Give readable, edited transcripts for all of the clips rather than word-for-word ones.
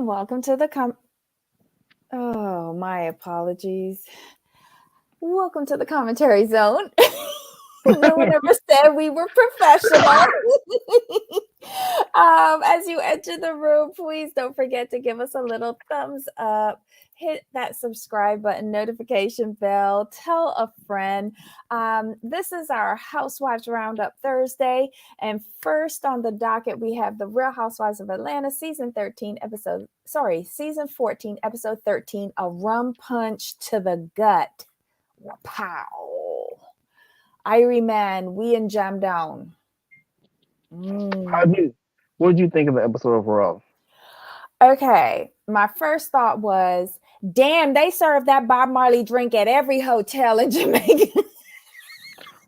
welcome to the Oh, my apologies. Welcome to the commentary zone. No one ever said we were professional. As you enter the room, please don't forget to give us a little thumbs up. Hit that subscribe button, notification bell, tell a friend. This is our Housewives Roundup Thursday. And first on the docket, we have The Real Housewives of Atlanta, season 14, episode 13, A Rum Punch to the Gut. Pow. Irie Man, we in Jam Down. What did you think of the episode overall? Okay, my first thought was, damn, they serve that Bob Marley drink at every hotel in Jamaica.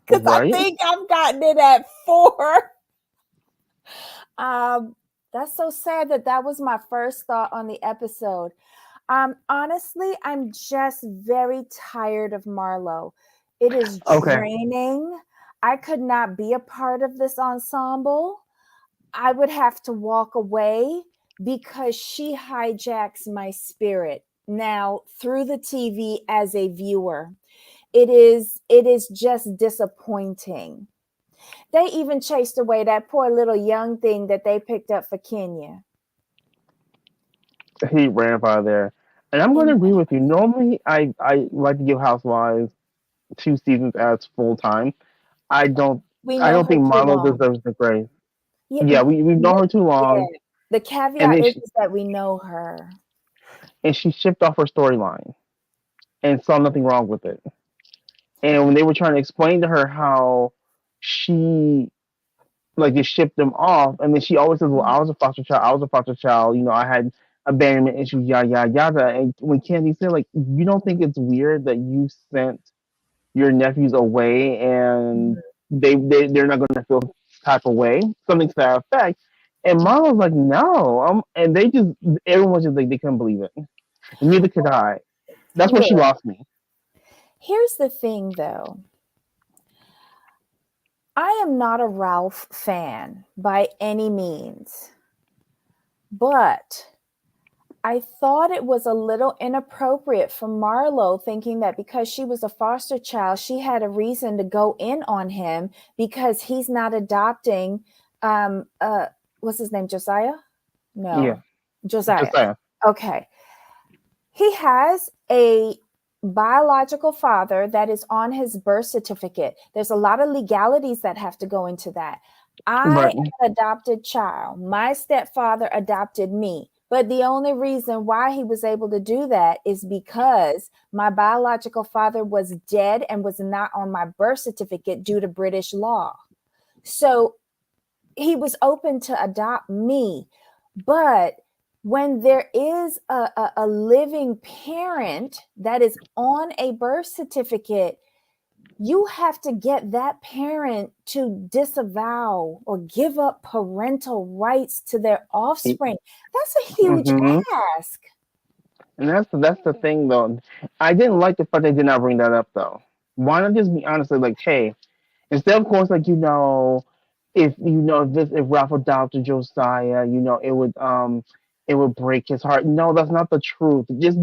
Because I think I've gotten it at 4. That's so sad that was my first thought on the episode. Honestly, I'm just very tired of Marlo. It is draining. I could not be a part of this ensemble. I would have to walk away because she hijacks my spirit now through the TV as a viewer. It is just disappointing. They even chased away that poor little young thing that they picked up for Kenya. He ran out of there. And I'm going to agree with you. Normally, I like to give Housewives 2 seasons as full time. I don't think Marlo deserves the grace. Yeah, we've known her too long. Yeah. The caveat is that we know her. And she shipped off her storyline and saw nothing wrong with it. And when they were trying to explain to her how she just shipped them off, and then she always says, well, I was a foster child, I had abandonment issues, yada yada. And when Candy said, you don't think it's weird that you sent your nephews away and they're not going to feel type of way, something to that effect, and Mom was like, no, and everyone was just like, they couldn't believe it. Neither could I. That's where she lost me. Here's the thing, though. I am not a Ralph fan by any means, but I thought it was a little inappropriate for Marlo thinking that because she was a foster child, she had a reason to go in on him because he's not adopting, what's his name, Josiah? No. Yeah. Josiah. Okay. He has a biological father that is on his birth certificate. There's a lot of legalities that have to go into that. I am an adopted child. My stepfather adopted me. But the only reason why he was able to do that is because my biological father was dead and was not on my birth certificate due to British law. So he was open to adopt me. But when there is a living parent that is on a birth certificate, you have to get that parent to disavow or give up parental rights to their offspring. That's a huge ask. And that's the thing, though. I didn't like the fact they did not bring that up, though. Why not just be honestly hey, instead of course, if Ralph adopted Josiah, it would break his heart. No, that's not the truth. And this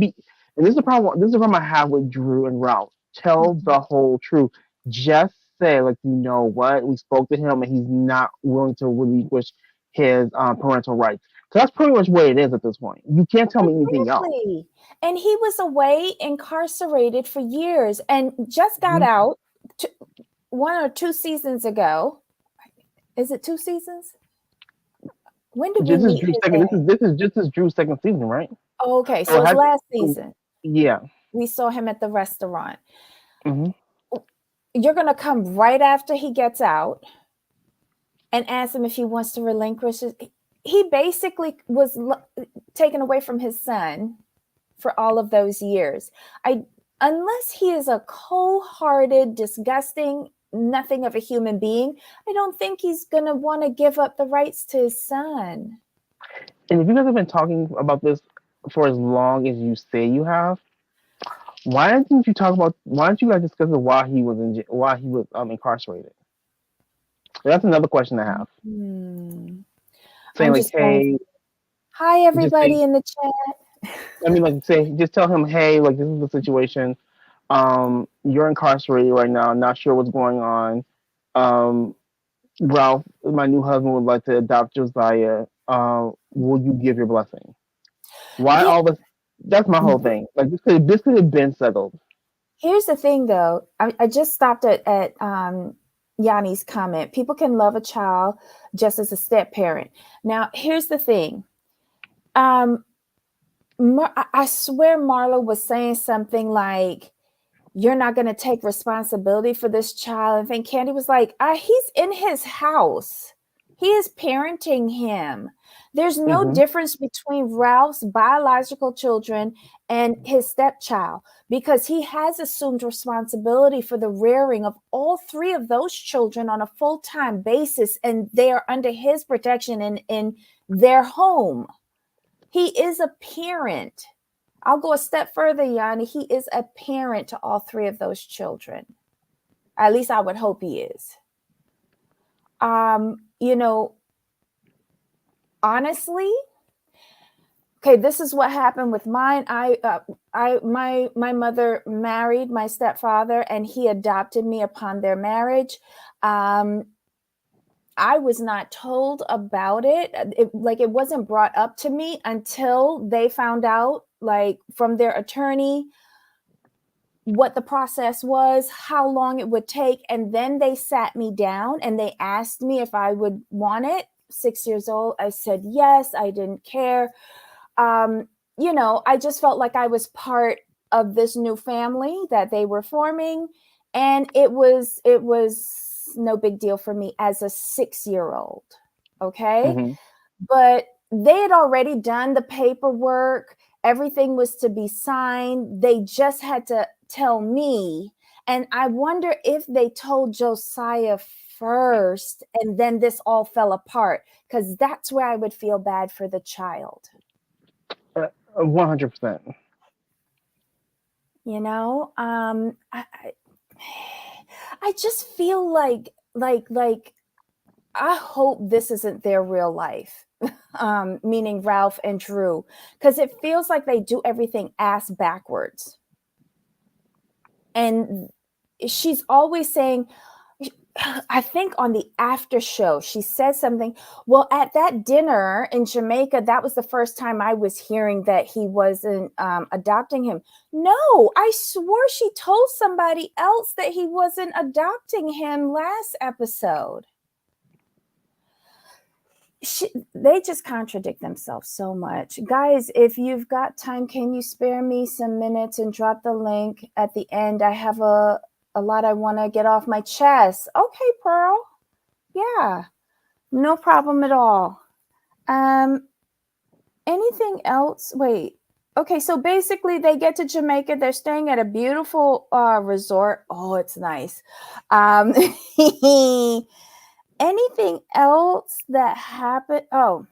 is the problem. This is the problem I have with Drew and Ralph. Tell the whole truth. Just say, you know what? We spoke to him and he's not willing to relinquish his parental rights. So that's pretty much what it is at this point. You can't tell me anything else. And he was away incarcerated for years and just got out 1 or 2 seasons ago. Is it 2 seasons? When did we meet? This is just Drew's second season, right? Okay, so it's last season. Yeah. We saw him at the restaurant. Mm-hmm. You're going to come right after he gets out and ask him if he wants to relinquish it. He basically was taken away from his son for all of those years. Unless he is a cold-hearted, disgusting, nothing of a human being, I don't think he's going to want to give up the rights to his son. And if you guys have been talking about this for as long as you say you have, why don't you guys discuss why he was incarcerated? That's another question I have. Saying Hi, Just say, everybody in the chat. I mean, like, say, just tell him, hey, like, this is the situation. You're incarcerated right now, not sure what's going on. Um, Ralph, my new husband, would like to adopt Josiah. Will you give your blessing? Why Yeah. all this? That's my whole thing. Like, this could have been settled. Here's the thing, though. I just stopped at Yanni's comment. People can love a child just as a step parent. Now, here's the thing. I swear Marlo was saying something like, "You're not going to take responsibility for this child." I think Candy was like, he's in his house. He is parenting him. There's no Hmm. difference between Ralph's biological children and his stepchild because he has assumed responsibility for the rearing of all three of those children on a full-time basis, and they are under his protection in their home. He is a parent. I'll go a step further, Yanni. He is a parent to all three of those children. At least I would hope he is. You know, honestly, okay, this is what happened with mine. My mother married my stepfather, and he adopted me upon their marriage. I was not told about it. It wasn't brought up to me until they found out, like, from their attorney, what the process was, how long it would take. And then they sat me down and they asked me if I would want it. 6 years old. I said yes. I didn't care. I just felt like I was part of this new family that they were forming. And it was no big deal for me as a 6-year-old. Okay. Hmm. But they had already done the paperwork. Everything was to be signed. They just had to tell me. And I wonder if they told Josiah first and then this all fell apart, because that's where I would feel bad for the child. 100%. I just feel like I hope this isn't their real life. Meaning Ralph and Drew, because it feels like they do everything ass backwards. And she's always saying, I think on the after show, she said something. Well, at that dinner in Jamaica, that was the first time I was hearing that he wasn't adopting him. No, I swore she told somebody else that he wasn't adopting him last episode. They just contradict themselves so much. Guys, if you've got time, can you spare me some minutes and drop the link at the end? I have a lot I want to get off my chest. Okay, Pearl. Yeah, no problem at all. Anything else? Wait. Okay, so basically they get to Jamaica. They're staying at a beautiful resort. Oh, it's nice. Anything else that happened? Oh,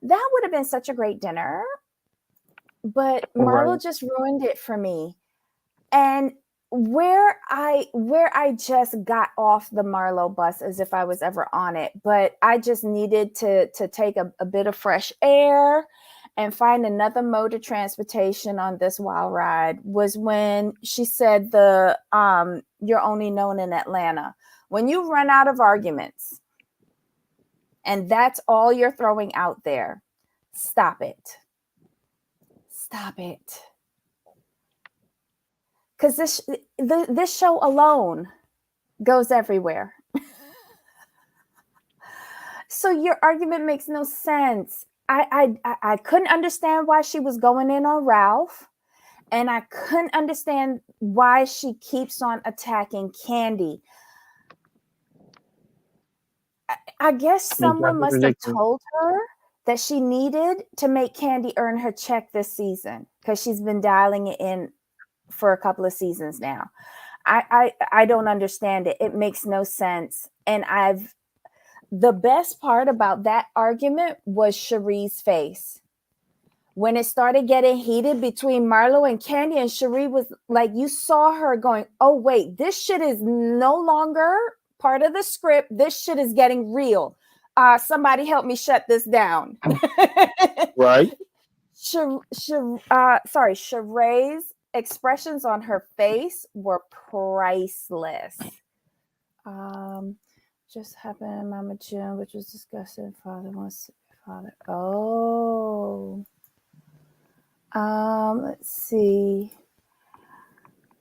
that would have been such a great dinner, but Right. Marlo just ruined it for me. And where I just got off the Marlo bus as if I was ever on it, but I just needed to take a bit of fresh air and find another mode of transportation on this wild ride, was when she said you're only known in Atlanta. When you run out of arguments and that's all you're throwing out there, stop it. Stop it. Because this show alone goes everywhere. So your argument makes no sense. I couldn't understand why she was going in on Ralph, and I couldn't understand why she keeps on attacking Candy. I guess someone Exactly. must have Ridiculous. told her that she needed to make Candy earn her check this season, because she's been dialing it in for a couple of seasons now. I don't understand it. It makes no sense. And the best part about that argument was Cherie's face. When it started getting heated between Marlo and Candy, and Cherie was like, you saw her going, oh, wait, this shit is no longer part of the script. This shit is getting real. Somebody help me shut this down. Right. Sheree's expressions on her face were priceless. Um, just happened in Mama June, which was disgusting. Father wants father. Oh. Let's see.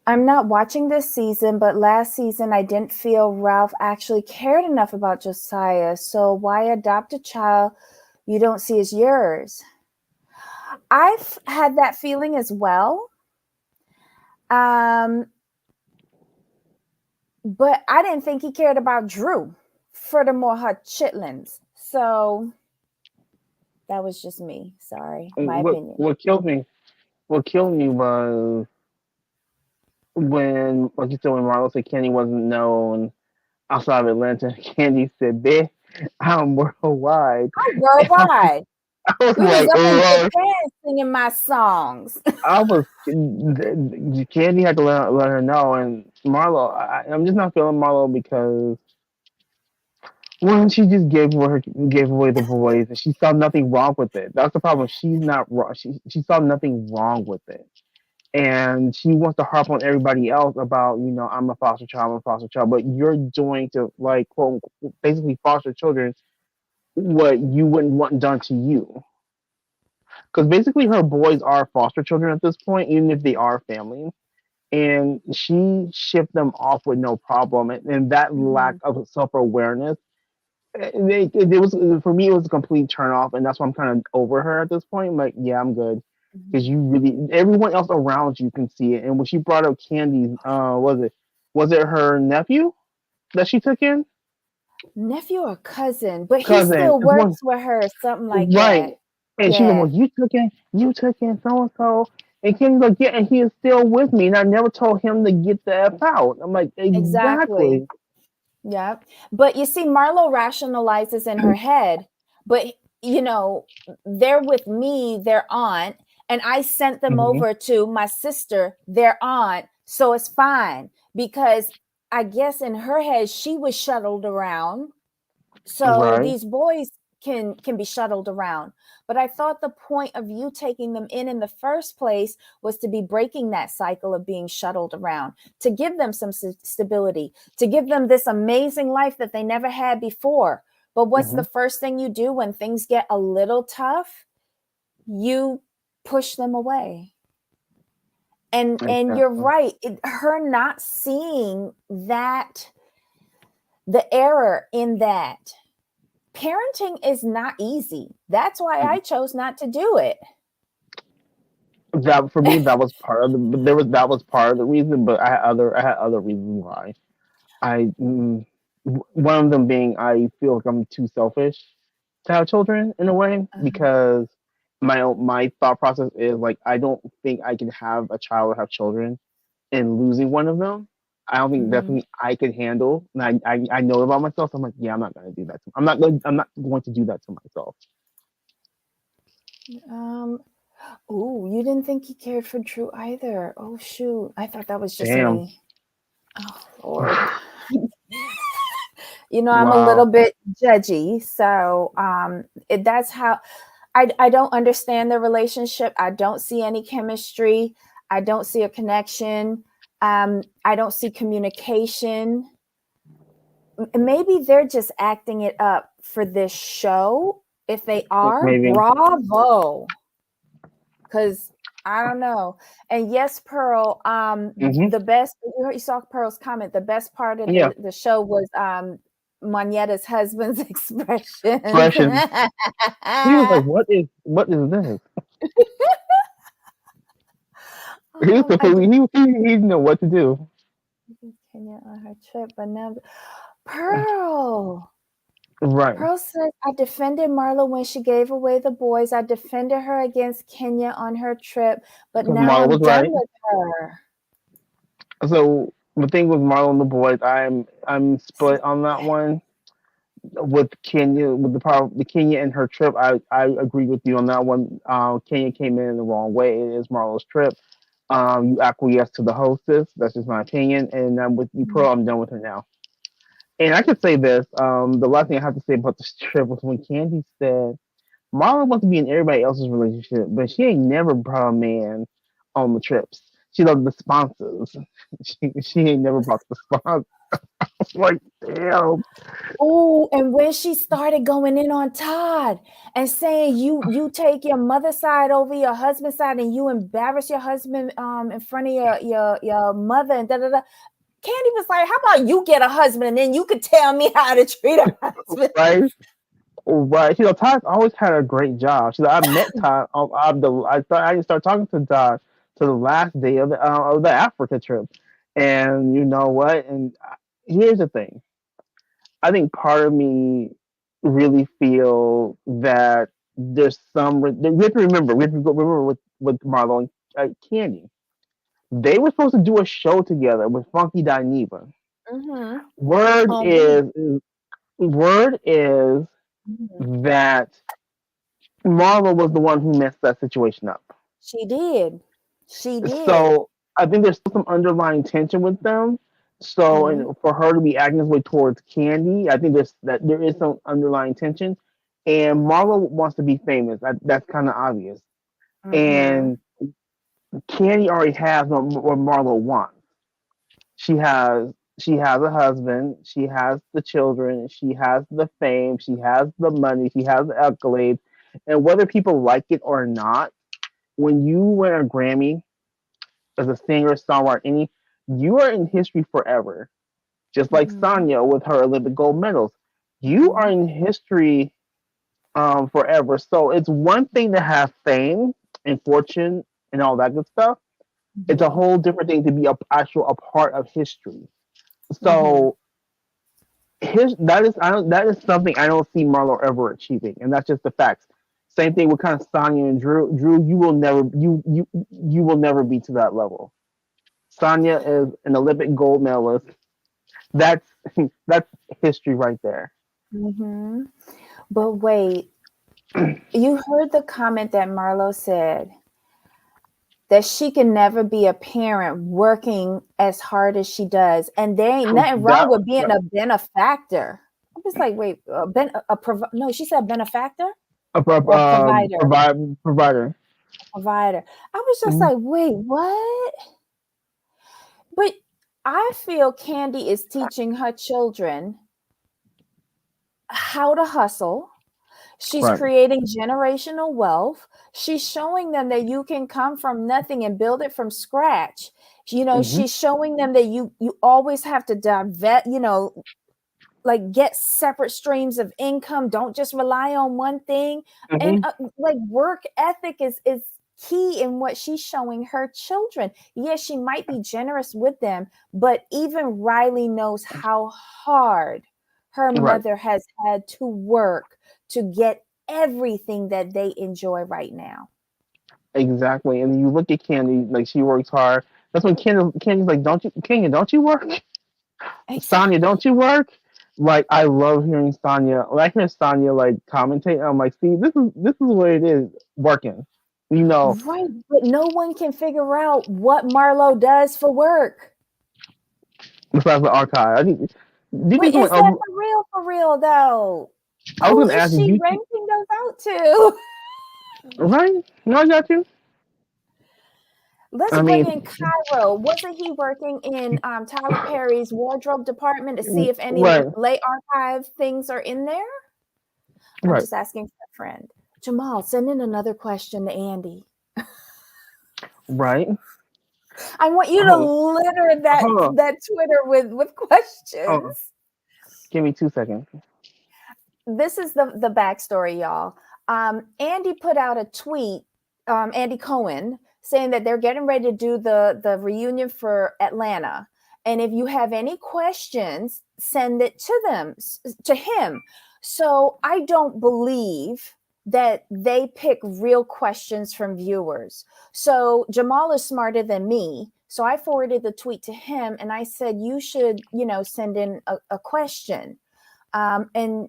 I'm not watching this season, but last season I didn't feel Ralph actually cared enough about Josiah. So why adopt a child you don't see as yours? I've had that feeling as well. But I didn't think he cared about Drew. Furthermore, her chitlins. So that was just me. Sorry, my What opinion. what killed me? What killed me was when, like you said, when Marlo said Kenny wasn't known outside of Atlanta. Candy said, "Bitch, I'm worldwide." Oh, worldwide. I was We was like, up in oh, Japan singing my songs. I was. Candy had to let her know, and Marlo. I'm just not feeling Marlo because when she just gave away the boys, and she saw nothing wrong with it. That's the problem. She's not wrong. She saw nothing wrong with it, and she wants to harp on everybody else about, I'm a foster child, I'm a foster child, but you're doing to, like, quote unquote, basically foster children what you wouldn't want done to you. Because basically her boys are foster children at this point, even if they are family. And she shipped them off with no problem. And that lack Mhm, of self awareness, it was, for me, it was a complete turn off. And that's why I'm kind of over her at this point. I'm like, yeah, I'm good. Because mhm. you really, everyone else around you can see it. And when she brought up Candy, was it her nephew that she took in? Nephew or cousin, but he Cousin. still It's one. works with her, something like Right. that. And she's like, well, Yeah, you took in so and so. And Ken's like, yeah, and he is still with me. And I never told him to get the F out. I'm like, exactly. exactly. Yeah. But you see, Marlo rationalizes in her head, but they're with me, their aunt, and I sent them Hmm. over to my sister, their aunt. So it's fine because I guess in her head, she was shuttled around. So Right. these boys can be shuttled around. But I thought the point of you taking them in the first place was to be breaking that cycle of being shuttled around, to give them some stability, to give them this amazing life that they never had before. But what's Hmm. the first thing you do when things get a little tough? You push them away. And you're Exactly. right, her not seeing that, the error in that, parenting is not easy. That's why I chose not to do it. That, for me, that was part of the, that was part of the reason, but I had other reasons why. I one of them being, I feel like I'm too selfish to have children in a way, because my thought process is like, I don't think I can have a child or have children and losing one of them. I don't think Mhm. definitely I could handle. And I know about myself. So I'm like, yeah, I'm not gonna do that. I'm not going to do that to myself. Um, oh, you didn't think he cared for Drew either. Oh, shoot. I thought that was just Damn. me. Oh, Lord. I'm a little Wow. bit judgy. So that's how I don't understand the relationship. I don't see any chemistry. I don't see a connection. I don't see communication. Maybe they're just acting it up for this show. If they are, Maybe. bravo. Because I don't know. And yes, Pearl, Hmm. the best, you saw Pearl's comment, the best part of Yeah. the show was Moneta's husband's expressions. Expression. He was like, what is this? He was I completely, he didn't know what to do. Kenya on her trip, but now Pearl. Right. Pearl says, I defended Marla when she gave away the boys. I defended her against Kenya on her trip, but Because now Marlo I'm was done right. with her. So the thing with Marlo and the boys, I'm split on that one. With Kenya, with the Kenya and her trip, I agree with you on that one. Kenya came in the wrong way. It is Marlo's trip. You acquiesce to the hostess. That's just my opinion. And I'm with you, Pearl. I'm done with her now. And I could say this. The last thing I have to say about this trip was when Candy said Marla wants to be in everybody else's relationship, but she ain't never brought a man on the trips. She loved the sponsors. She ain't never brought the sponsors. Like, damn. Oh, and when she started going in on Todd and saying you take your mother's side over your husband's side and you embarrass your husband in front of your mother and da da da. Candy was like, "How about you get a husband and then you could tell me how to treat a husband?" Right? Right. Todd always had a great job. She's like, I met Todd. I didn't start talking to Todd to the last day of the Africa trip. And you know what? And here's the thing. I think part of me really feel that there's some. We have to remember. We have to remember with Marlo and Candy. They were supposed to do a show together with Funky Dineva. Mm-hmm. Word On we. is word is Mhm. that Marlo was the one who messed that situation up. She did. She did. So I think there's still some underlying tension with them. So Mm-hmm. and for her to be acting this way towards Candy, I think there is some underlying tension. And Marlo wants to be famous. That's kind of obvious. Mm-hmm. And Candy already has what Marlo wants. She has a husband. She has the children. She has the fame. She has the money. She has the accolades. And whether people like it or not, when you win a Grammy as a singer, songwriter, you are in history forever. Just like Mm-hmm. Sonia with her Olympic gold medals, you are Mm-hmm. in history forever. So it's one thing to have fame and fortune and all that good stuff. It's a Mm-hmm. whole different thing to be a part of history. Mm-hmm. So that is something I don't see Marlo ever achieving, and that's just the facts. Same thing with kind of Sonya and Drew. Drew, you will never be to that level. Sonya is an Olympic gold medalist. That's that's history right there. Mm-hmm. But wait, you heard the comment that Marlo said that she can never be a parent working as hard as she does, and there ain't nothing wrong That, with being that a benefactor. I was like, wait, no, she said benefactor or provider, provider. provider. I was just Mhm. like, wait, what? But I feel Candy is teaching her children how to hustle. She's Right. creating generational wealth. She's showing them that you can come from nothing and build it from scratch. Hmm. She's showing them that you always have to divest, like get separate streams of income. Don't just rely on one thing. And Hmm. like work ethic is key in what she's showing her children. Yes, she might be generous with them, but even Riley knows how hard her Right. mother has had to work to get everything that they enjoy right now. Exactly. And you look at Candy, like she works hard. That's when Candy's like, "Don't you, Kenya? Don't you work? Sonya, Exactly. don't you work?" Like I love hearing Sonya. When I hear Sonya like commentate, I'm like, "See, this is what it is working." You know, Right. But no one can figure out what Marlo does for work. besides the archive. Do you But think is someone that else? for real though? I was Who gonna is ask you. she renting those out to? Right? No, I got you. Let's I bring mean, in Cairo. Wasn't he working in Tyler Perry's wardrobe department to see if any right, late archive things are in there? I'm right, just asking for a friend. Jamal, send in another question to Andy. right. I want you to Hold, litter that hold on. that Twitter with Hold on. questions. Give me 2 seconds. This is the backstory, y'all. Andy put out a tweet, Andy Cohen, saying that they're getting ready to do the reunion for Atlanta, and if you have any questions, send it to him. So I don't believe that they pick real questions from viewers. So Jamal is smarter than me. So I forwarded the tweet to him and I said, you should, send in a question, and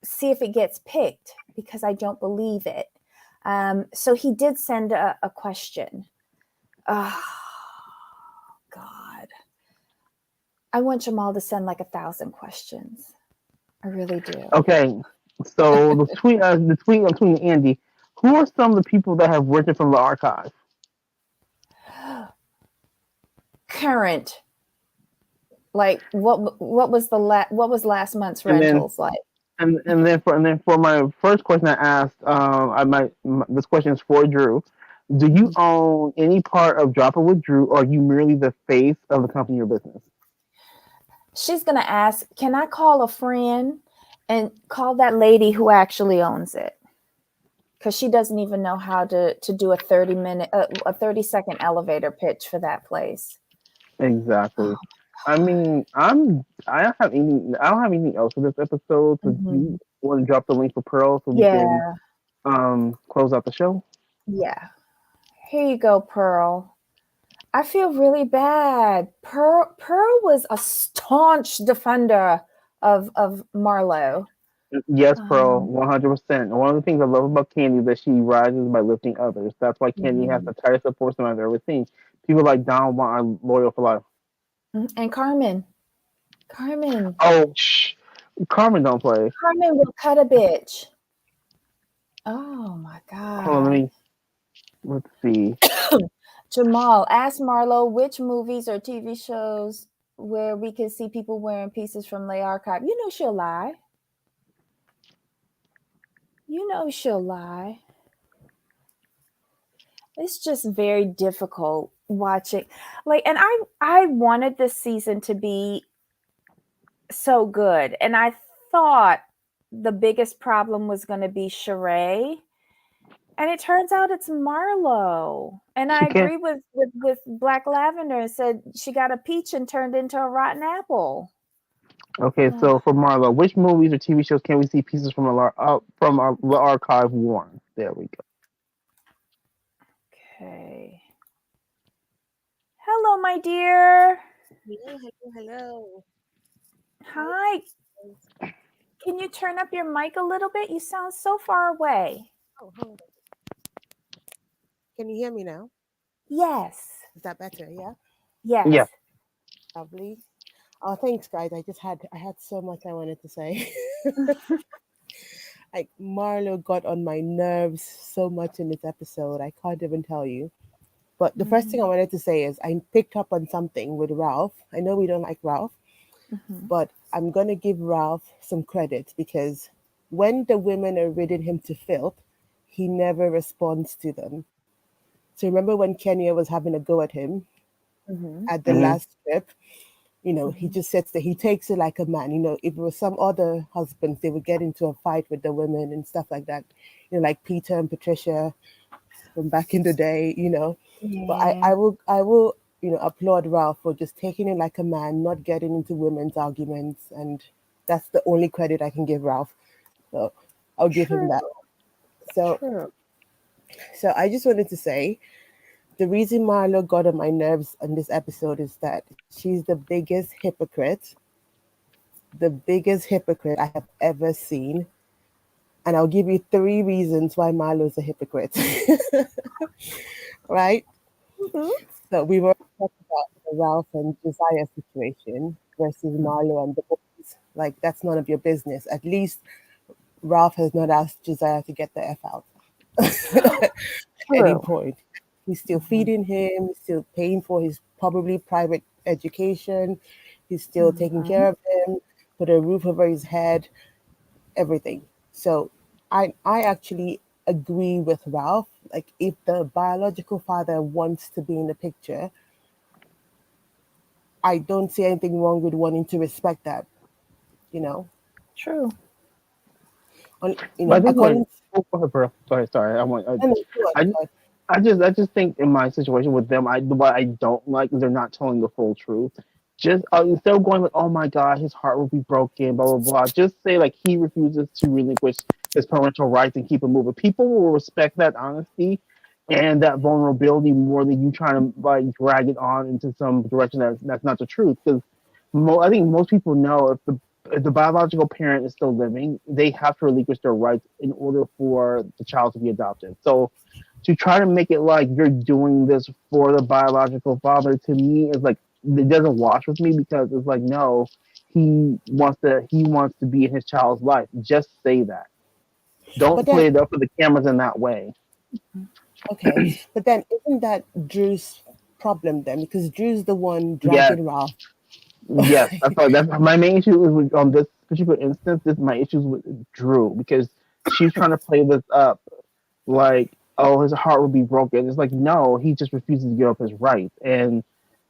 see if it gets picked because I don't believe it. So he did send a question. Oh God. I want Jamal to send like 1,000 questions. I really do. Okay, so the tweet I'm tweeting Andy. Who are some of the people that have written from the archive? Current, like what was last month's And then rentals like? for my first question I asked, this question is for Drew. Do you Mhm. own any part of Drop It with Drew, or are you merely the face of the company or business? She's gonna ask, can I call a friend and call that lady who actually owns it? Because she doesn't even know how to do a 30-minute, a 30-second elevator pitch for that place. Exactly. Oh. I mean, I don't have anything else for this episode. So do you Mhm. want to drop the link for Pearl so we can Yeah, close out the show? yeah. Here you go, Pearl. I feel really bad. Pearl was a staunch defender of Marlowe. Yes, Pearl, Um, 100%. One of the things I love about Candy is that she rises by lifting others. That's why Candy has mhm. the tightest support system I've ever seen. People like Don Juan are loyal for life. And Carmen, Oh, shh. Carmen don't play. Carmen will cut a bitch. Oh my Hold on, God. let's see. Jamal, ask Marlo which movies or TV shows where we can see people wearing pieces from the archive. You know she'll lie. You know she'll lie. It's just very difficult watching. Like, and I wanted this season to be so good. And I thought the biggest problem was going to be Sheree. And it turns out it's Marlo. And I She can't. agree with Black Lavender and said she got a peach and turned into a rotten apple. Okay, so for Marlo, which movies or TV shows can we see pieces from the archive worn? There we go. Okay. Hello, my dear. Hello, hello, hello. How are Hi. you? Can you turn up your mic a little bit? You sound so far away. Oh, hold on. Can you hear me now? Yes. Is that better? Yeah. Yeah. Yes. Lovely. Oh, thanks, guys. I had so much I wanted to say. Like Marlo got on my nerves so much in this episode. I can't even tell you. But the first thing I Mhm. wanted to say is I picked up on something with Ralph. I know we don't like Ralph, Mhm. but I'm gonna give Ralph some credit because when the women are ridding him to filth, he never responds to them. So remember when Kenya was having a go at him Mhm. at the Hmm. last trip? He Mhm. just sits there. He takes it like a man. If it was some other husbands, they would get into a fight with the women and stuff like that. Like Peter and Patricia from back in the day. But I, Yeah. I will, I will, applaud Ralph for just taking it like a man, not getting into women's arguments, and that's the only credit I can give Ralph. So I'll give him True. that. So, True. so I just wanted to say the reason Marlo got on my nerves on this episode is that she's the biggest hypocrite I have ever seen. And I'll give you three reasons why Marlo's a hypocrite. Right? Mhm. So we were talking about the Ralph and Josiah situation versus Marlo and the boys. Like, that's none of your business. At least Ralph has not asked Josiah to get the F out at any True. point. He's still Mhm. feeding him, he's still paying for his probably private education, he's still taking Mhm. care of him, put a roof over his head, everything. So I actually agree with Ralph. Like if the biological father wants to be in the picture, I don't see anything wrong with wanting to respect that, you know. True. On But I just want according to. Oh, go ahead, bro. Sorry. I want. no, no, go on, I go on. I just think in my situation with them, what I don't like is they're not telling the full truth. Just instead of going like, "Oh my God, his heart will be broken," blah blah blah. Just say like he refuses to relinquish his parental rights and keep it moving. People will respect that honesty and that vulnerability more than you trying to like drag it on into some direction that's not the truth. Because I think most people know if the biological parent is still living, they have to relinquish their rights in order for the child to be adopted. So to try to make it like you're doing this for the biological father to me is like it doesn't wash with me because it's like, no, he wants to be in his child's life. Just say that. But Don't then, play it up for the cameras in that way. okay, but then isn't that Drew's problem then? Because Drew's the one Yes, dragging Ralph. yes. That's my main issue is on this particular instance. This my issues with Drew because she's trying to play this up like, oh, his heart will be broken. It's like, no, he just refuses to give up his rights. And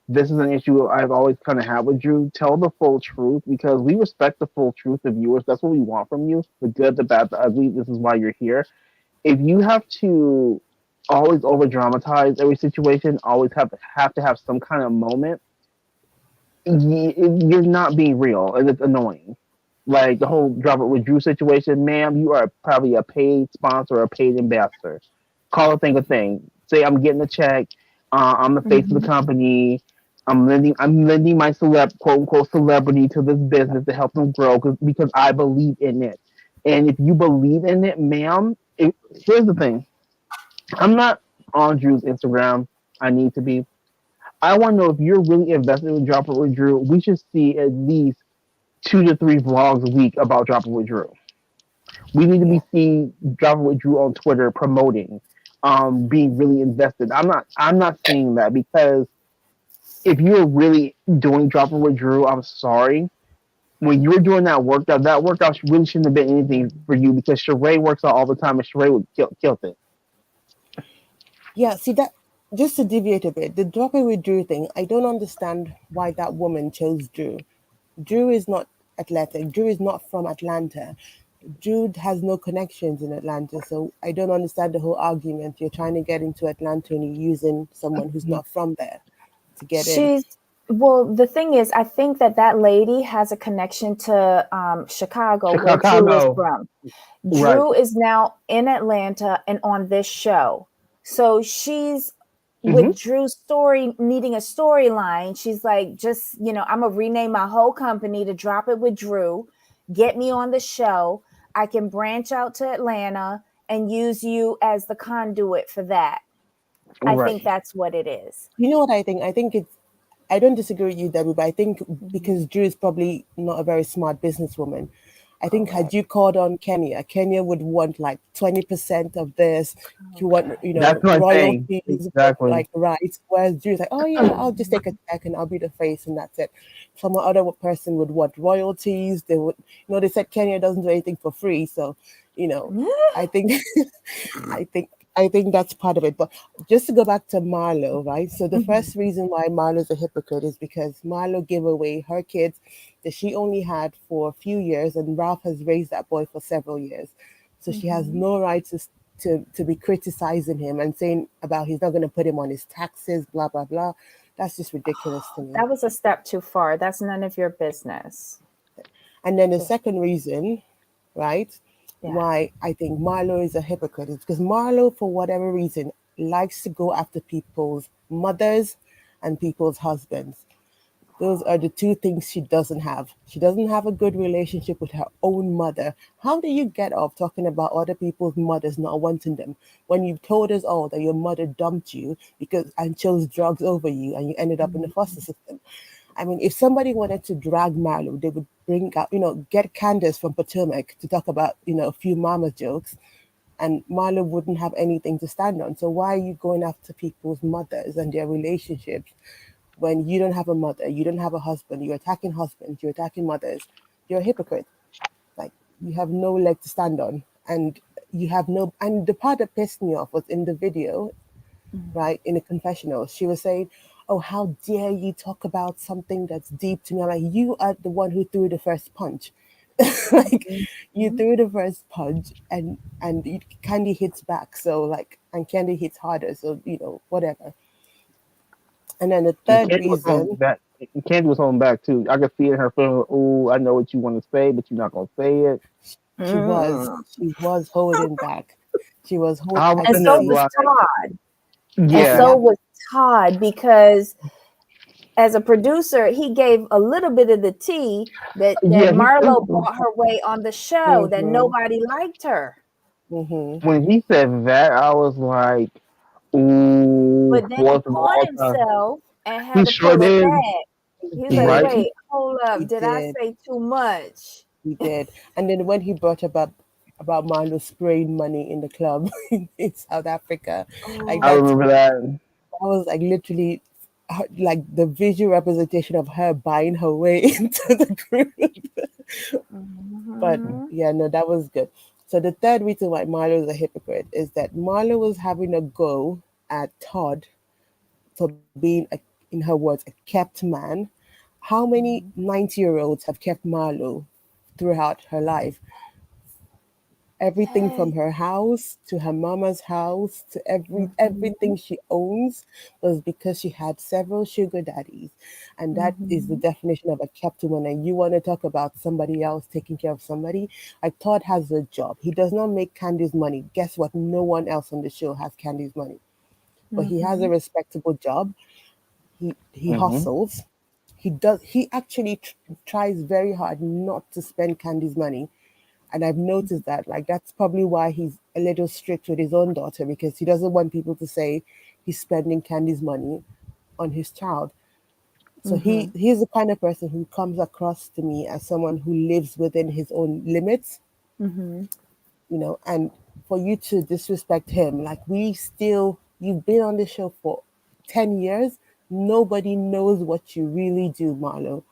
this is an issue I've always kind of had with Drew. Tell the full truth because we respect the full truth of viewers. That's what we want from you. The good, the bad, the ugly. This is why you're here. If you have to always over dramatize every situation, always have to have some kind of moment, you're not being real, and it's annoying. Like the whole drop it with Drew situation, ma'am, you are probably a paid sponsor or a paid ambassador. Call a thing a thing. Say I'm getting a check. I'm the face of the Mhm. company. I'm lending my quote unquote celebrity to this business to help them grow because I believe in it. And if you believe in it, ma'am, here's the thing. I'm not on Drew's Instagram. I need to be. I want to know if you're really invested in Drop It with Drew. We should see at least 2 to 3 vlogs a week about Drop It with Drew. We need to Yeah. be seeing Drop It with Drew on Twitter promoting, being really invested. I'm not seeing that because if you're really doing Drop It with Drew, I'm sorry. When you were doing that workout really shouldn't have been anything for you because Sheree works out all the time and Sheree would kill it. Yeah, see that, just to deviate a bit, the drop it with Drew thing, I don't understand why that woman chose Drew. Drew is not athletic. Drew is not from Atlanta. Drew has no connections in Atlanta, so I don't understand the whole argument. You're trying to get into Atlanta and you're using someone who's not from there to get in. She's well, the thing is, I think that lady has a connection to Chicago, where Drew is Chicago, from. right? Drew is now in Atlanta and on this show. So she's Hmm. with Drew's story needing a storyline. She's like, just, I'm going to rename my whole company to Drop It with Drew. Get me on the show. I can branch out to Atlanta and use you as the conduit for that. I think Right. that's what it is. You know what I think? I think it's, I don't disagree with you, Debbie, but I think Mhm. because Drew is probably not a very smart businesswoman, I think had Correct. you called on Kenya, Kenya would want like 20% of this. You want, Okay. That's my thing. royalties, Exactly. like rights. Whereas Drew's like, oh yeah, I'll just take a check and I'll be the face and that's it. Some other person would want royalties. They would, they said Kenya doesn't do anything for free. So, you know, I think I think that's part of it. But just to go back to Marlo, right? So the Mhm. first reason why Marlo's a hypocrite is because Marlo gave away her kids that she only had for a few years, and Ralph has raised that boy for several years. So she has Mhm. no right to be criticizing him and saying about he's not going to put him on his taxes, blah blah blah. That's just ridiculous to me. That was a step too far. That's none of your business. And then the Just second reason, right, yeah. why I think Marlo is a hypocrite is because Marlo, for whatever reason, likes to go after people's mothers and people's husbands. Those are the two things she doesn't have. She doesn't have a good relationship with her own mother. How do you get off talking about other people's mothers not wanting them when you've told us all that your mother dumped you because and chose drugs over you and you ended up in the foster Mhm. system? I mean, if somebody wanted to drag Marlo, they would bring out, get Candace from Potomac to talk about, a few mama jokes, and Marlo wouldn't have anything to stand on. So why are you going after people's mothers and their relationships when you don't have a mother, you don't have a husband, you're attacking husbands, you're attacking mothers, you're a hypocrite. Like you have no leg to stand on. And you have no, and the part that pissed me off was in the video, right, in the confessional, she was saying, oh, how dare you talk about something that's deep to me? I'm like, you are the one who threw the first punch. Like you Mhm. threw the first punch and Candy hits back. So like, and Candy hits harder. So, whatever. And then the And third Candy was holding reason, back. And Candy was holding back too. I could see it in her feeling. Oh, I know what you want to say, but you're not gonna say it. she was Mm. she was holding back. She was hold I I was And could in there so see. was like, Todd. And Okay, yeah, so yeah. was Todd because as a producer, he gave a little bit of the tea that yeah. Marlo brought her way on the show that Mhm. nobody liked her. Mhm. When he said that, I was like, ooh, But then he fourth caught wall time. himself. and had He to sure pull it did. back. He He's like, did. Right? wait, hold He up. Did I did. say too much? He did. And then when he brought about Marlo spraying money in the club in South Africa, like I Oh. remember that. that was like literally like the visual representation of her buying her way into the group. But Mhm. yeah, no, that was good. So the third reason why Marlo is a hypocrite is that Marlo was having a go at Todd for being, in her words, a kept man. How many Mhm. 90-year-olds have kept Marlo throughout her life? Everything from Yes. her house to her mama's house to everything Mhm. she owns was because she had several sugar daddies, and that is the Mhm. definition of a kept woman. And you want to talk about somebody else taking care of somebody? Like Todd has a job. He does not make Candy's money. Guess what? No one else on the show has Candy's money, but he has a Mhm. respectable job. He Hmm. hustles. He actually tries very hard not to spend Candy's money, and I've noticed that, like, that's probably why he's a little strict with his own daughter, because he doesn't want people to say he's spending Candy's money on his child. So Mhm. he's the kind of person who comes across to me as someone who lives within his own limits, Mhm. and for you to disrespect him, like, you've been on the show for 10 years. Nobody knows what you really do, Marlo.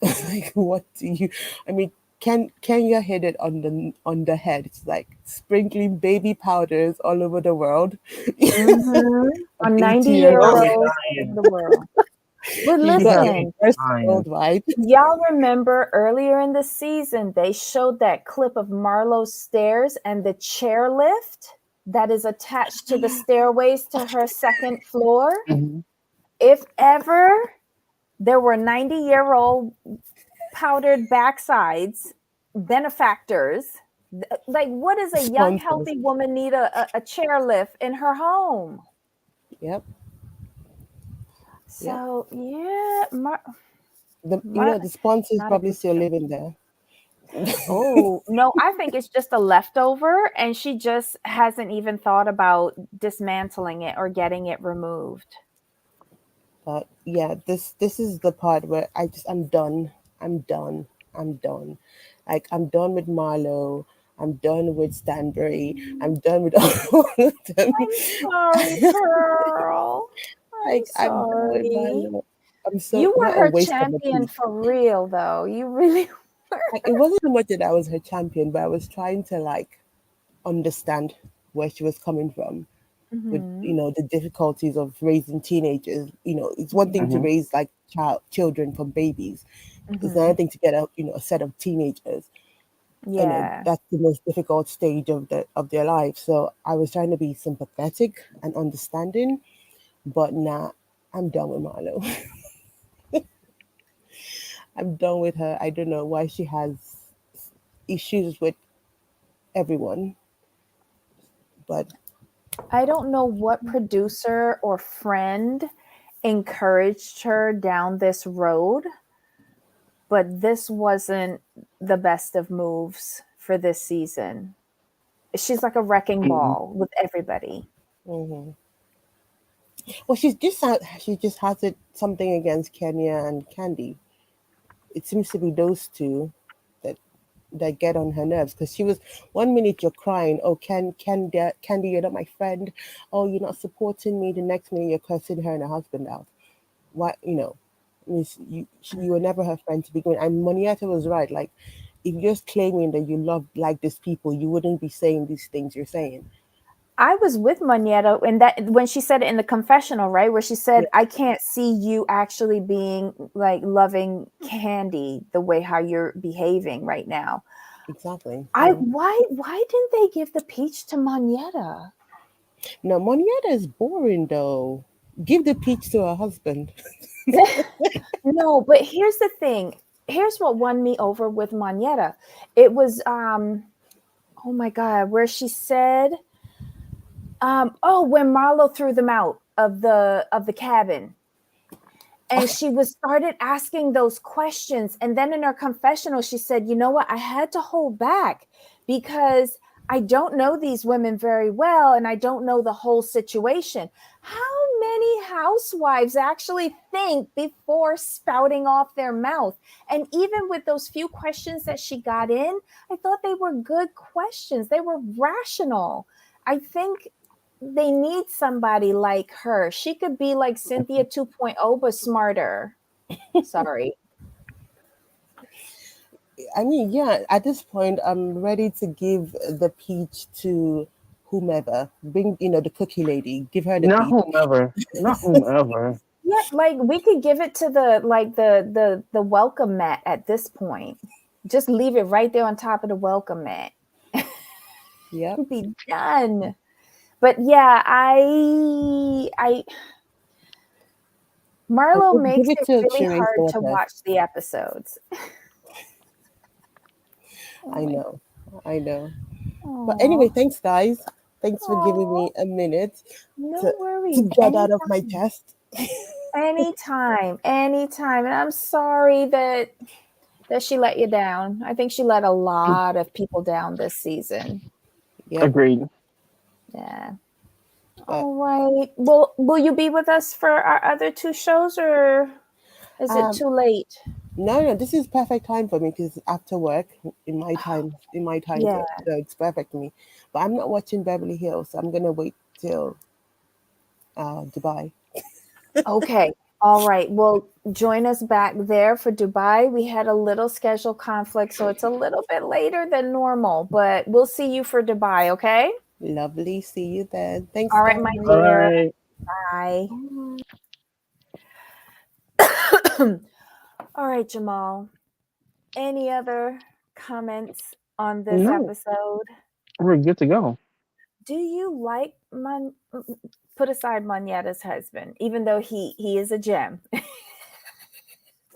Like, what do you, I mean, Kenya hit it on the head. It's like sprinkling baby powders all over the world. Mhm. An A 90 80-year year I was old. old in dying. the world. But You got your listen, first Dying. worldwide. y'all remember earlier in the season, they showed that clip of Marlo's stairs and the chairlift that is attached to the stairways to her second floor. Hmm. If ever there were 90-year-old powdered backsides, benefactors, like what does a young, Sponsors. healthy woman need a chairlift in her home? Yep, yep. So, yeah, The sponsors not a probably good still show. living there. Oh, no, I think it's just a leftover and she just hasn't even thought about dismantling it or getting it removed. But yeah, this is the part where I'm done. I'm done. I'm done. Like, I'm done with Marlo. I'm done with Stanbury. I'm done with all of them. I'm sorry, Pearl. I'm Like, I'm done with sorry. Marlo. I'm so You were what a her waste of a champion piece. for real, though. You really were. Like, it wasn't so much that I was her champion, but I was trying to, like, understand where she was coming from with, Mhm. the difficulties of raising teenagers. It's one thing to Hmm. Mhm. raise, like, children from babies. It's another Mhm. thing to get a set of teenagers. Yeah. That's the most difficult stage of their life. So I was trying to be sympathetic and understanding, but nah, I'm done with Marlo. I'm done with her. I don't know why she has issues with everyone, but I don't know what producer or friend encouraged her down this road, but this wasn't the best of moves for this season. She's like a wrecking Hmm. ball with everybody. mhm. Well, she just has something against Kenya and Candy. It seems to be those two that get on her nerves, because she was, one minute you're crying, oh, Candy, you're not my friend, oh, you're not supporting me. The next minute you're cursing her and her husband out. Why, I mean, you were never her friend to begin with. And Monietta was right. Like, if you're just claiming that you love, like, these people, you wouldn't be saying these things you're saying. I was with Monietta and that when she said it in the confessional, right? Where she Yeah, said, I can't see you actually being like loving Candy the way how you're behaving right now. exactly. I So why didn't they give the peach to Monietta? no, Monietta is boring though. Give the peach to her husband. No, but here's the thing. Here's what won me over with Monietta. It was oh my god, where she said oh, when Marlo threw them out of the cabin and she was started asking those questions, and then in her confessional she said, you know what, I had to hold back because I don't know these women very well and I don't know the whole situation. How many housewives actually think before spouting off their mouth? And even with those few questions that she got in, I thought they were good questions. They were rational. I think they need somebody like her. She could be like Cynthia 2.0, but smarter. Sorry. I mean, yeah, at this point, I'm ready to give the peach to whomever. Bring, the cookie lady. Give her the Not peach. whomever. Not whomever. Yeah, like we could give it to the welcome mat at this point. Just leave it right there on top of the welcome mat. Yep. Be done. But yeah, I Marlo Give makes it it to really Sheree's hard to daughter. watch the episodes. I know. I know. But Oh, anyway, thanks, guys. Thanks for giving me a minute no to, worries. to get out of my chest. Anytime. And I'm sorry that she let you down. I think she let a lot of people down this season. Yep. Agreed. Yeah. But All right. Well, will you be with us for our other two shows, or is it too late? no, this is perfect time for me because after work in my time Yeah. so it's perfect for me. But I'm not watching Beverly Hills. So I'm gonna wait till Dubai. Okay. All right. Well, join us back there for Dubai. We had a little schedule conflict, so it's a little bit later than normal, but we'll see you for Dubai, okay? Lovely. See you then. Thanks, All right, my guys. All dear. right. Bye. All right, Jamal. Any other comments on this No, episode? we're good to go. Do you like put aside Manyetta's husband, even though he is a gem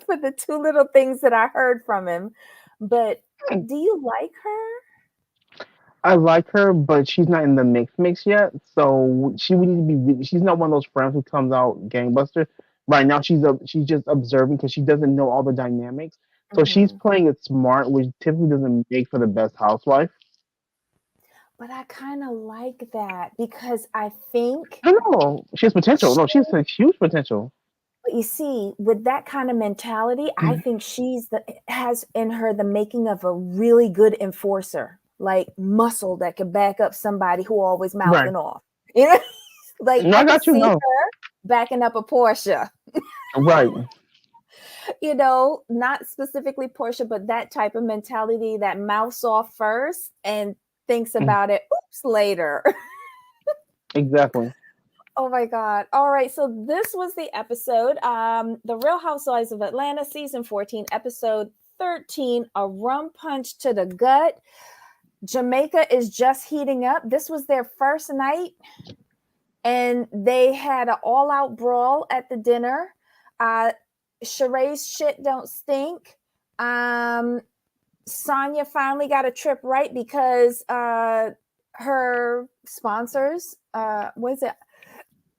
for the two little things that I heard from him, but do you like her? I like her, but she's not in the mix yet. So she would need to be. She's not one of those friends who comes out gangbuster. Right now, she's just observing because she doesn't know all the dynamics. So she's Mhm. playing it smart, which typically doesn't make for the best housewife. But I kind of like that because I think I don't know. She has potential. she, No, she has a huge potential. but you see, with that kind of mentality, I think has in her the making of a really good enforcer, like muscle that could back up somebody who always Right. mouthing off. You know, like No, I I could got you. see No. her backing up a Porsche. Right. Not specifically Porsche, but that type of mentality that mouths off first and thinks about it, oops, later. Exactly. Oh my God. All right. So this was the episode. The Real Housewives of Atlanta, season 14, episode 13, a rum punch to the gut. Jamaica is just heating up. This was their first night, and they had an all-out brawl at the dinner. Sheree's shit don't stink. Sonia finally got a trip right because her sponsors, what is it?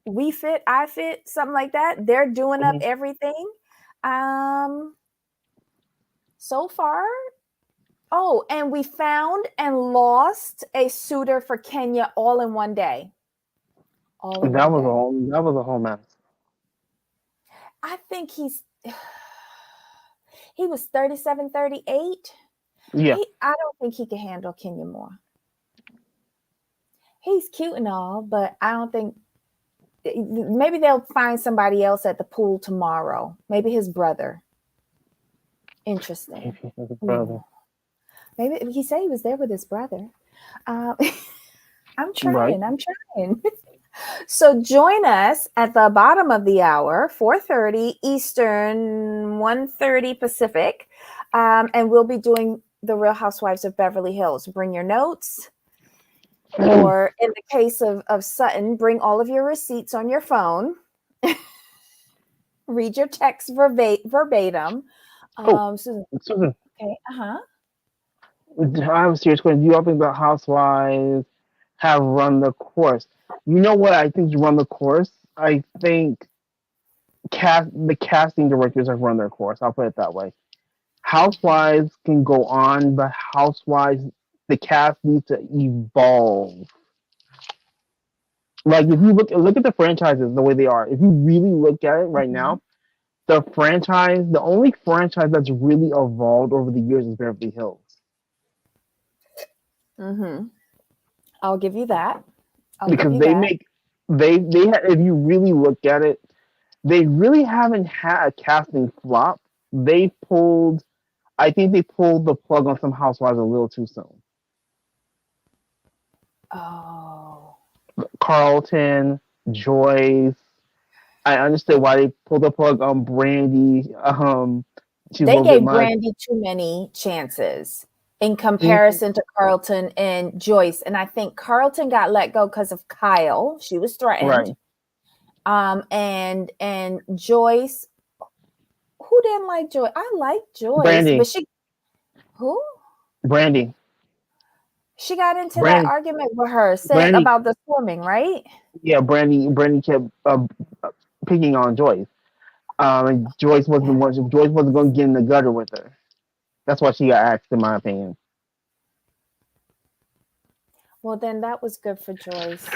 We Fit, I Fit, something like that. They're doing up everything. So far. Oh, and we found and lost a suitor for Kenya all in one day. All in That one was day. that was a whole mess. I think he was 37, 38. Yeah. I don't think he can handle Kenya Moore. He's cute and all, but I don't think maybe they'll find somebody else at the pool tomorrow. Maybe his brother. Interesting. Maybe his brother. Maybe he said he was there with his brother. I'm Right. trying. So join us at the bottom of the hour, 4:30 Eastern, 1:30 Pacific, and we'll be doing the Real Housewives of Beverly Hills. Bring your notes, or in the case of Sutton, bring all of your receipts on your phone. Read your text verbatim. Susan, Susan, okay, I have a serious question. Do you all think the housewives have run the course? You know what I think run the course? I think the casting directors have run their course. I'll put it that way. Housewives can go on, but Housewives, the cast needs to evolve. Like if you look at the franchises the way they are, if you really look at it right Mhm. now, the only franchise that's really evolved over the years is Beverly Hills. Mhm. I'll give you that. I'll give Because you they that. make if you really look at it, they really haven't had a casting flop. They pulled I think they pulled the plug on some Housewives a little too soon. Oh. Carlton, Joyce. I understand why they pulled the plug on Brandy. She's a They little bit gave much. Brandy too many chances in Even comparison to Carlton and Joyce. And I think Carlton got let go because of Kyle. She was threatened. right, And Joyce, who didn't like Joyce? I like Joyce, Brandy, but who? Brandy, She got into that Brandy, argument with her saying Brandy. about the swimming, right? Yeah, Brandy kept picking on Joyce. And Joyce wasn't Yeah. Joyce wasn't going to get in the gutter with her. That's why she got axed, in my opinion. Well, then that was good for Joyce.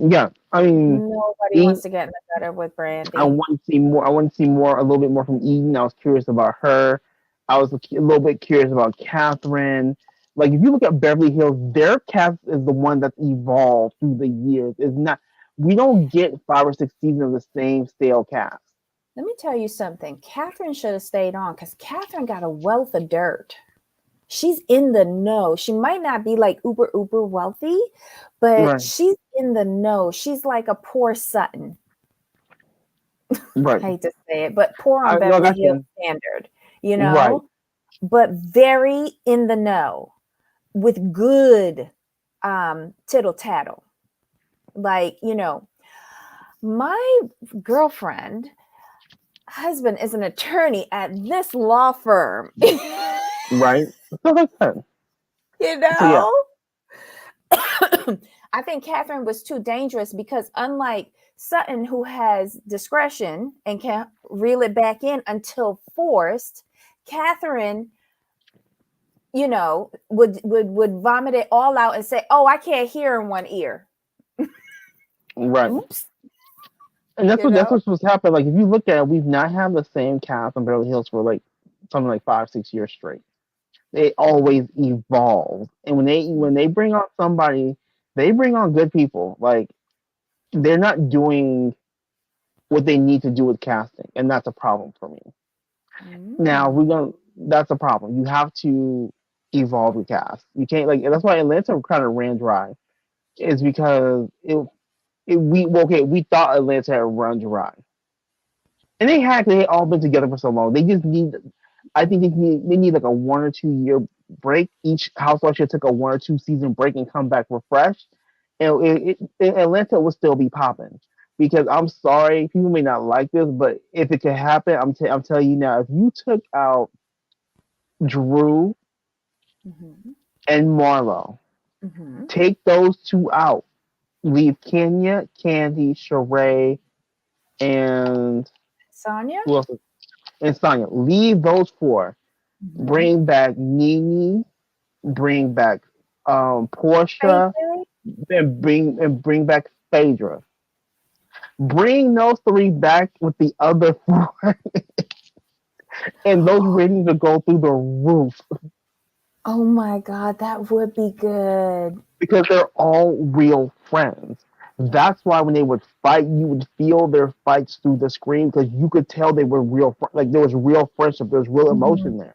Yeah, I mean, Nobody E- wants to get in the gutter with I Brandy. want to see more. I want to see more, a little bit more from Eden. I was curious about her. I was a little bit curious about Catherine. Like if you look at Beverly Hills, their cast is the one that's evolved through the years. It's not. We don't get 5 or 6 seasons of the same stale cast. Let me tell you something. Catherine should have stayed on because Catherine got a wealth of dirt. She's in the know. She might not be like uber wealthy, but Right, she's in the know. She's like a poor Sutton. right. I hate to say it, but poor on I no, I Beverly got Hills you. standard, Right, but very in the know with good tittle tattle. Like, my girlfriend husband is an attorney at this law firm. right. So like that. you So yeah, know? I think Catherine was too dangerous because unlike Sutton, who has discretion and can reel it back in until forced, Catherine, would vomit it all out and say, "Oh, I can't hear in one ear." right. Oops. And You that's know? what's supposed to happen. Like if you look at it, we've not had the same cast on Beverly Hills for like something like 5, 6 years straight. They always evolve, and when they bring on somebody, they bring on good people. Like they're not doing what they need to do with casting, and that's a problem for me. Now Mm. we're gonna. That's a problem. You have to evolve your cast. You can't like. That's why Atlanta kind of ran dry. Is because we thought Atlanta had run dry, and they had all been together for so long. They just need. I think they need like a 1 or 2 year break. Each housewife should take a 1 or 2 season break and come back refreshed, and Atlanta will still be popping. Because I'm sorry, people may not like this, but if it could happen, I'm telling you now. If you took out Drew Mhm. and Marlo, Mhm. take those two out, leave Kenya, Candy, Sheree, and Sonia? who else? And Sonya. Leave those four. Mhm. Bring back Nene. Bring back Portia. Favorite? And bring back Phaedra. Bring those three back with the other four, and those ratings will go through the roof Oh my God, that would be good. because they're all real friends. That's why when they would fight, you would feel their fights through the screen because you could tell they were real. Like there was real friendship, there was real Mhm. emotion there.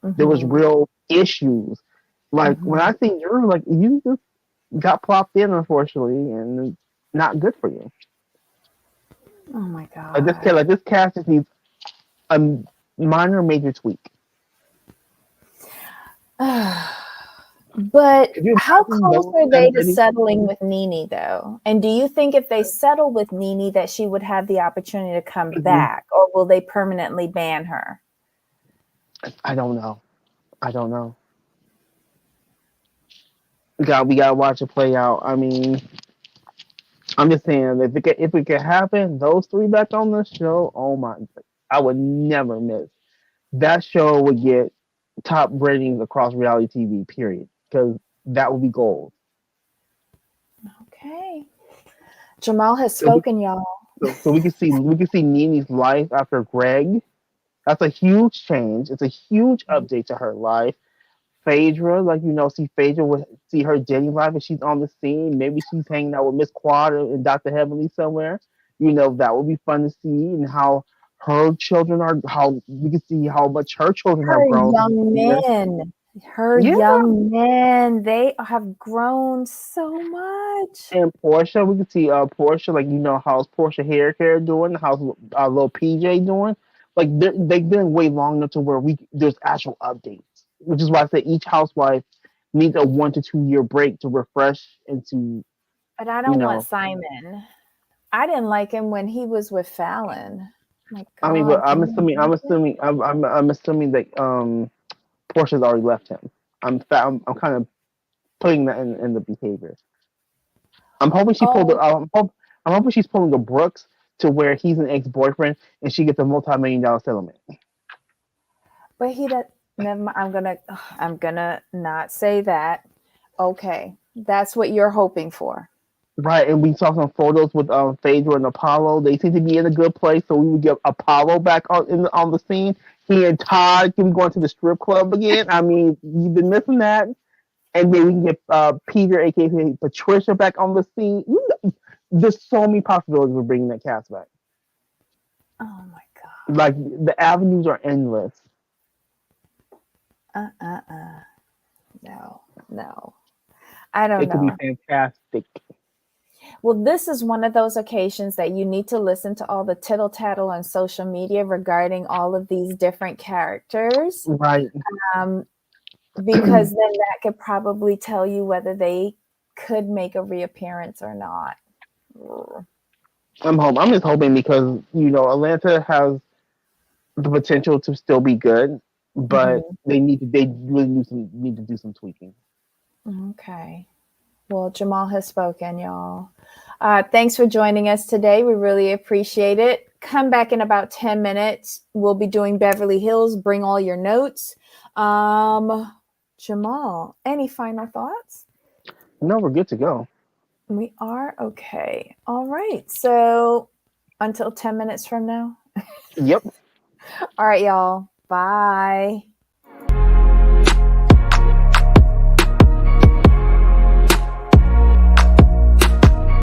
There was Mhm. real issues. Like when Mhm. I see Drew, like you just got plopped in, unfortunately, and it's not good for you. Oh my Like God. this cast just needs a minor, major tweak. But Could you how imagine close those are they seven to ratings? settling with Nene, though? And do you think if they settle with Nene that she would have the opportunity to come Mhm. back, or will they permanently ban her? I don't know. I don't know. We gotta watch it play out. I mean, I'm just saying if it could happen, those three back on the show. Oh my! I would never miss. That show would get top ratings across reality TV. Period. Because that would be gold. Okay. Jamal has So we, spoken, y'all. so we can see Nini's life after Greg. That's a huge change. It's a huge update to her life. Phaedra, like see Phaedra would see her dating life and she's on the scene. Maybe she's hanging out with Miss Quad and Dr. Heavenly somewhere. That would be fun to see, and how her children are. How we can see how much her children have Her grown through young the years. men. Her Yeah, young men. They have grown so much. and Portia, we can see Portia, how's Portia hair care doing? How's little PJ doing? Like they've been way long enough to where there's actual updates, which is why I say each housewife needs a 1 to 2 year break to refresh and to But I you don't want know. Simon. I didn't like him when he was with Fallon. My I mean, but God, can you imagine? I'm assuming that Portia's already left him. I'm kind of putting that in the behavior. I'm hoping she pulled. Oh, I'm hoping she's pulling the Brooks to where he's an ex-boyfriend and she gets a multi-million-dollar settlement. but he does. Never mind. I'm gonna not say that. Okay, that's what you're hoping for. Right, and we saw some photos with Phaedra and Apollo. They seem to be in a good place, so we would get Apollo back on the scene. He and Todd can be going to the strip club again. I mean, you've been missing that. And then we can get Peter, aka Patricia, back on the scene. There's so many possibilities of bringing that cast back. Oh my God. Like the avenues are endless. No. I don't It could be know. fantastic. Well, this is one of those occasions that you need to listen to all the tittle tattle on social media regarding all of these different characters, Right. because then that could probably tell you whether they could make a reappearance or not. I'm just hoping because Atlanta has the potential to still be good, but Mm-hmm. they really need to do some tweaking. Okay. Well, Jamal has spoken, y'all. Thanks for joining us today. We really appreciate it. Come back in about 10 minutes. We'll be doing Beverly Hills. Bring all your notes. Jamal, any final thoughts? No, we're good to go. We are? Okay. All right. So until 10 minutes from now. Yep. All right, y'all. Bye.